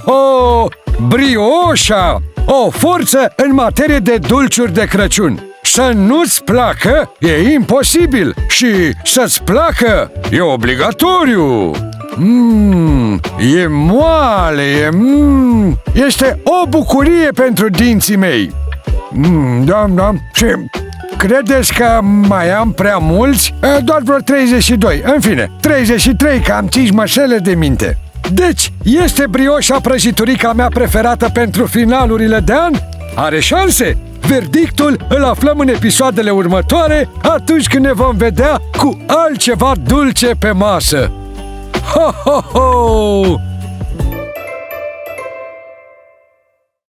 ho! Brioșa! O forță în materie de dulciuri de Crăciun. Să nu-ți placă e imposibil și să-ți placă e obligatoriu. E moale, este o bucurie pentru dinții mei. Da. Și credeți că mai am prea mulți? Doar vreo 32. În fine, 33, că am 5 măsele de minte. Deci, este brioșa prăjiturica mea preferată pentru finalurile de an? Are șanse? Verdictul îl aflăm în episoadele următoare, atunci când ne vom vedea cu altceva dulce pe masă. Ho, ho, ho!